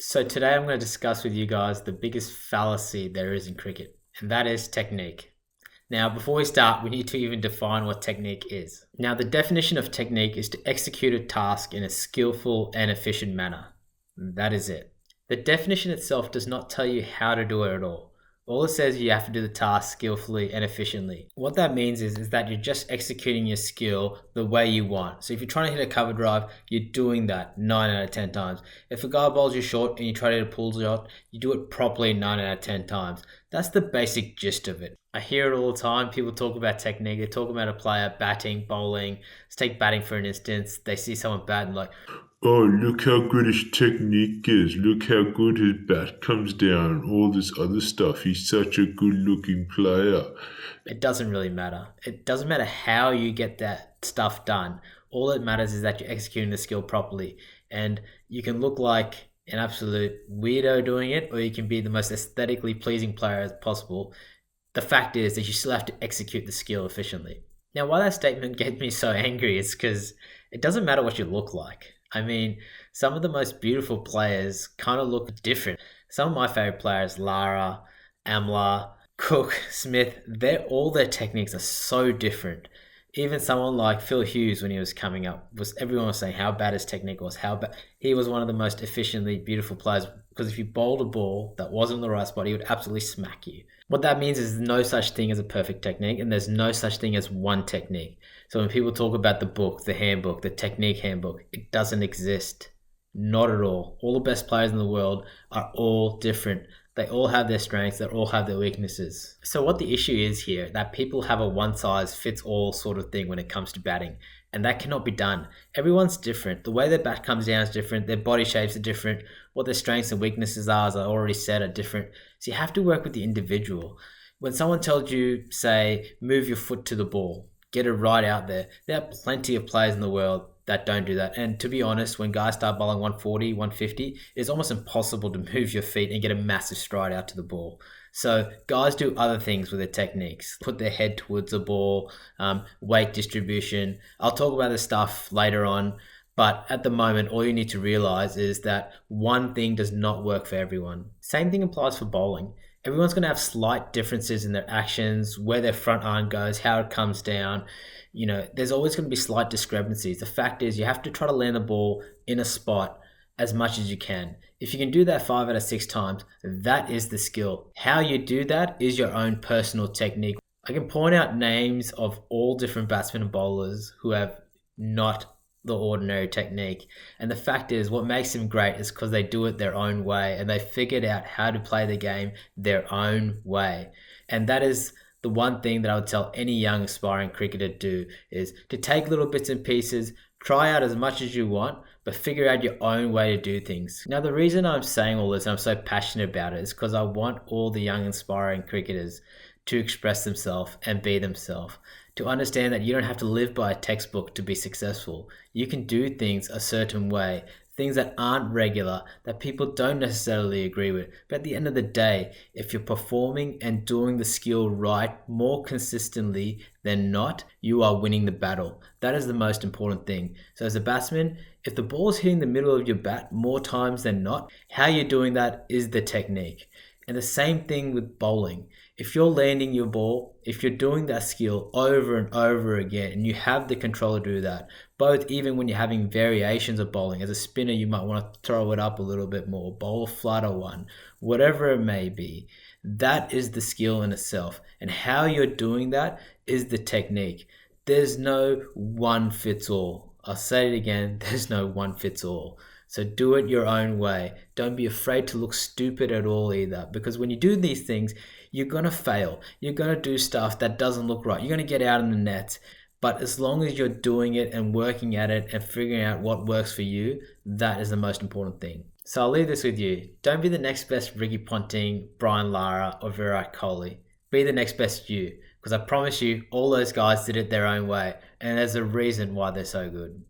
So today I'm going to discuss with you guys the biggest fallacy there is in cricket, and that is technique. Now, before we start, we need to even define what technique is. Now, the definition of technique is to execute a task in a skillful and efficient manner. That is it. The definition itself does not tell you how to do it at all. All it says is you have to do the task skillfully and efficiently. What that means is that you're just executing your skill the way you want. So if you're trying to hit a cover drive, you're doing that 9 out of 10 times. If a guy bowls you short and you try to hit a pull shot, you do it properly 9 out of 10 times. That's the basic gist of it. I hear it all the time. People talk about technique. They talk about a player batting, bowling. Let's take batting for an instance. They see someone bat and like, Oh, look how good his technique is. Look how good his bat comes down. All this other stuff. He's such a good looking player. it doesn't really matter. It doesn't matter how you get that stuff done. All that matters is that you're executing the skill properly. And you can look like an absolute weirdo doing it, or you can be the most aesthetically pleasing player as possible. The fact is that you still have to execute the skill efficiently. Now, why that statement gets me so angry is because it doesn't matter what you look like. I mean, some of the most beautiful players kind of look different. Some of my favorite players, Lara, Amla, Cook, Smith, all their techniques are so different. Even someone like Phil Hughes, when he was coming up, everyone was saying how bad his technique was. How bad he was one of the most efficiently beautiful players. Because if you bowled a ball that wasn't in the right spot, he would absolutely smack you. What that means is there's no such thing as a perfect technique, and there's no such thing as one technique. So when people talk about the book, the handbook, the technique handbook, it doesn't exist. Not at all. All the best players in the world are all different. They all have their strengths, they all have their weaknesses. So what the issue is here, that people have a one size fits all sort of thing when it comes to batting. And that cannot be done. Everyone's different. The way their bat comes down is different. Their body shapes are different. What their strengths and weaknesses are, as I already said, are different. So you have to work with the individual. When someone tells you, say, move your foot to the ball, get it right out there are plenty of players in the world that don't do that. And to be honest, when guys start bowling 140, 150, it's almost impossible to move your feet and get a massive stride out to the ball. So guys do other things with their techniques, put their head towards the ball, weight distribution. I'll talk about this stuff later on, but at the moment, all you need to realize is that one thing does not work for everyone. Same thing applies for bowling. Everyone's going to have slight differences in their actions, where their front arm goes, how it comes down. There's always going to be slight discrepancies. The fact is, you have to try to land the ball in a spot as much as you can. If you can do that 5 out of 6 times, that is the skill. How you do that is your own personal technique. I can point out names of all different batsmen and bowlers who have not the ordinary technique. And the fact is, what makes them great is because they do it their own way and they figured out how to play the game their own way. And that is the one thing that I would tell any young aspiring cricketer to do, is to take little bits and pieces, try out as much as you want, but figure out your own way to do things. Now, the reason I'm saying all this and I'm so passionate about it is because I want all the young aspiring cricketers to express themselves and be themselves, to understand that you don't have to live by a textbook to be successful. You can do things a certain way, things that aren't regular, that people don't necessarily agree with. But at the end of the day, if you're performing and doing the skill right more consistently than not, you are winning the battle. That is the most important thing. So as a batsman, if the ball is hitting the middle of your bat more times than not, how you're doing that is the technique. And the same thing with bowling. If you're landing your ball, if you're doing that skill over and over again, and you have the control to do that, both even when you're having variations of bowling, as a spinner, you might want to throw it up a little bit more, bowl a flatter one, whatever it may be, that is the skill in itself. And how you're doing that is the technique. There's no one fits all. I'll say it again, there's no one fits all. So do it your own way. Don't be afraid to look stupid at all either, because when you do these things, you're going to fail. You're going to do stuff that doesn't look right. You're going to get out in the nets. But as long as you're doing it and working at it and figuring out what works for you, that is the most important thing. So I'll leave this with you. Don't be the next best Ricky Ponting, Brian Lara, or Virat Kohli. Be the next best you, because I promise you, all those guys did it their own way, and there's a reason why they're so good.